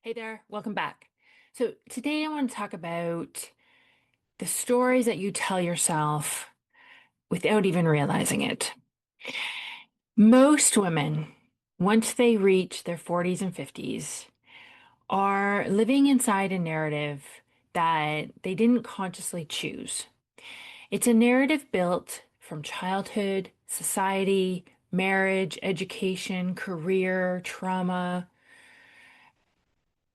Hey there, welcome back. So, today I want to talk about the stories that you tell yourself without even realizing it. Most women, once they reach their 40s and 50s, are living inside a narrative that they didn't consciously choose. It's a narrative built from childhood, society, marriage, education, career, trauma,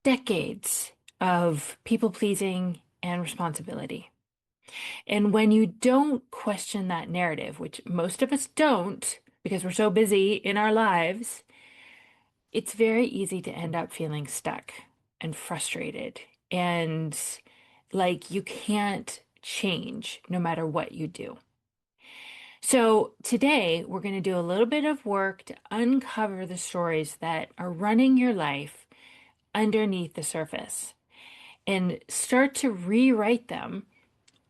decades of people pleasing and responsibility. And when you don't question that narrative, which most of us don't because we're so busy in our lives, it's very easy to end up feeling stuck and frustrated and like you can't change no matter what you do. So today we're going to do a little bit of work to uncover the stories that are running your life underneath the surface and start to rewrite them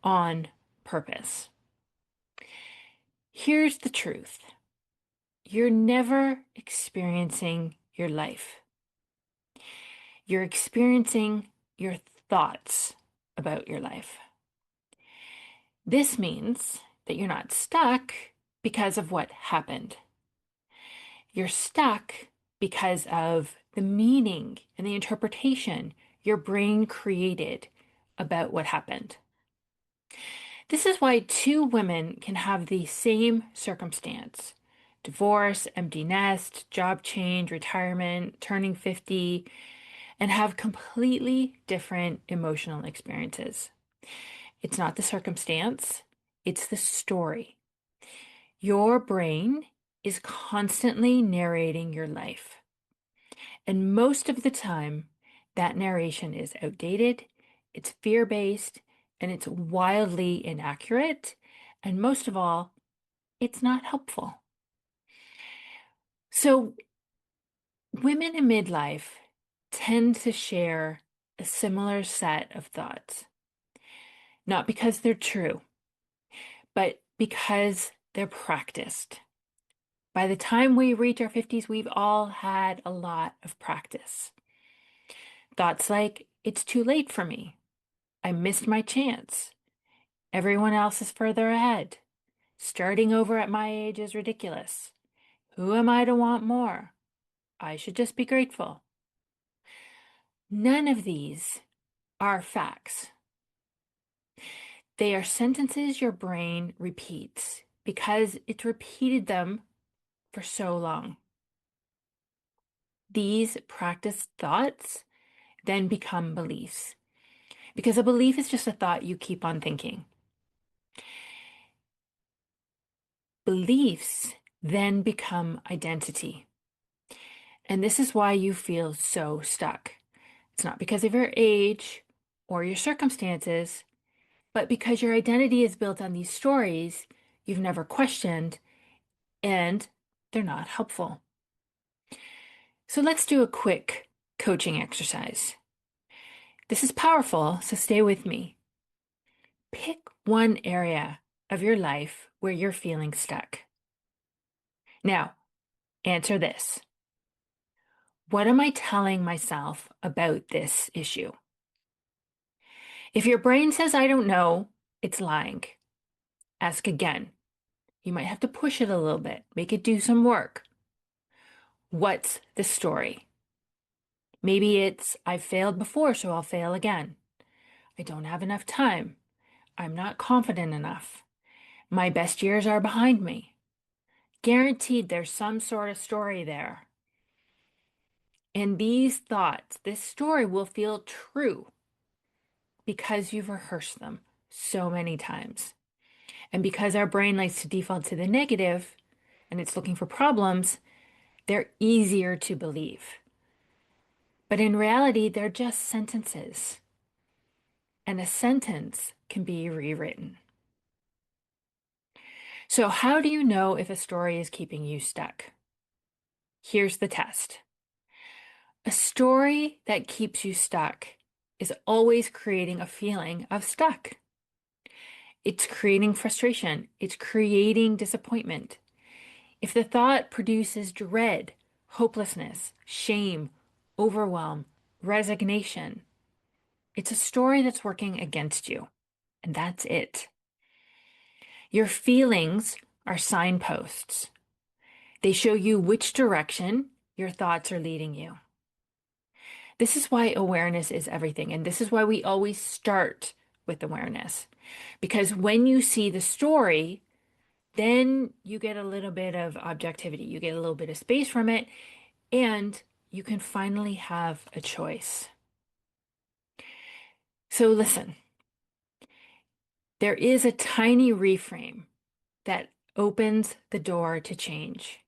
on purpose. Here's the truth. You're never experiencing your life. You're experiencing your thoughts about your life. This means that you're not stuck because of what happened. You're stuck because of the meaning and the interpretation your brain created about what happened. This is why two women can have the same circumstance: divorce, empty nest, job change, retirement, turning 50, and have completely different emotional experiences. It's not the circumstance, it's the story. Your brain is constantly narrating your life. And most of the time, that narration is outdated, it's fear-based, and it's wildly inaccurate. And most of all, it's not helpful. So, women in midlife tend to share a similar set of thoughts, not because they're true, but because they're practiced. By the time we reach our 50s, we've all had a lot of practice. Thoughts like, it's too late for me. I missed my chance. Everyone else is further ahead. Starting over at my age is ridiculous. Who am I to want more? I should just be grateful. None of these are facts. They are sentences your brain repeats because it's repeated them for so long. These practiced thoughts then become beliefs because a belief is just a thought you keep on thinking. Beliefs then become identity. And this is why you feel so stuck. It's not because of your age or your circumstances, but because your identity is built on these stories you've never questioned and they're not helpful. So let's do a quick coaching exercise. This is powerful, so stay with me. Pick one area of your life where you're feeling stuck. Now, answer this. What am I telling myself about this issue? If your brain says, I don't know, it's lying. Ask again. You might have to push it a little bit, make it do some work. What's the story? Maybe it's, I've failed before, so I'll fail again. I don't have enough time. I'm not confident enough. My best years are behind me. Guaranteed there's some sort of story there. And these thoughts, this story will feel true because you've rehearsed them so many times. And because our brain likes to default to the negative and it's looking for problems, they're easier to believe. But in reality, they're just sentences. And a sentence can be rewritten. So, how do you know if a story is keeping you stuck? Here's the test. A story that keeps you stuck is always creating a feeling of stuck. It's creating frustration. It's creating disappointment. If the thought produces dread, hopelessness, shame, overwhelm, resignation. It's a story that's working against you, and that's it. Your feelings are signposts. They show you which direction your thoughts are leading you. This is why awareness is everything, and this is why we always start with awareness. Because when you see the story, then you get a little bit of objectivity, you get a little bit of space from it, and you can finally have a choice. So listen, there is a tiny reframe that opens the door to change.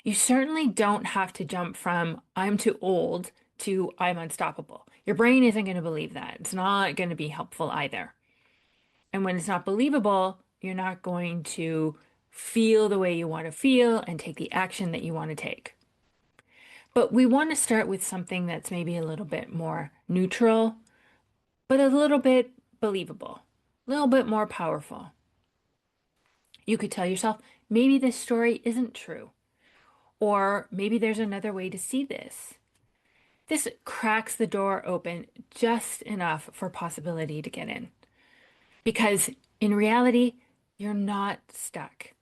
You certainly don't have to jump from I'm too old to I'm unstoppable. Your brain isn't going to believe that. It's not going to be helpful either. And when it's not believable, you're not going to feel the way you want to feel and take the action that you want to take. But we want to start with something that's maybe a little bit more neutral, but a little bit believable, a little bit more powerful. You could tell yourself, maybe this story isn't true, or maybe there's another way to see this. This cracks the door open just enough for possibility to get in. Because in reality, you're not stuck.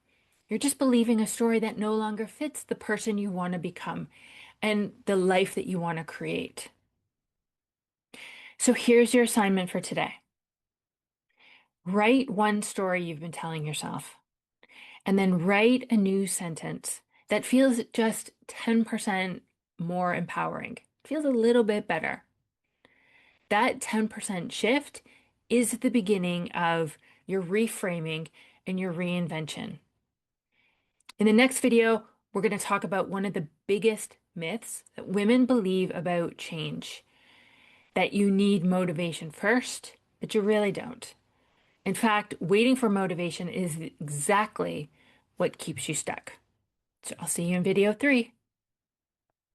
You're just believing a story that no longer fits the person you want to become and the life that you want to create. So here's your assignment for today. Write one story you've been telling yourself, and then write a new sentence that feels just 10% more empowering. Feels a little bit better. That 10% shift is the beginning of your reframing and your reinvention. In the next video, we're going to talk about one of the biggest myths that women believe about change, that you need motivation first, but you really don't. In fact, waiting for motivation is exactly what keeps you stuck. So I'll see you in video 3.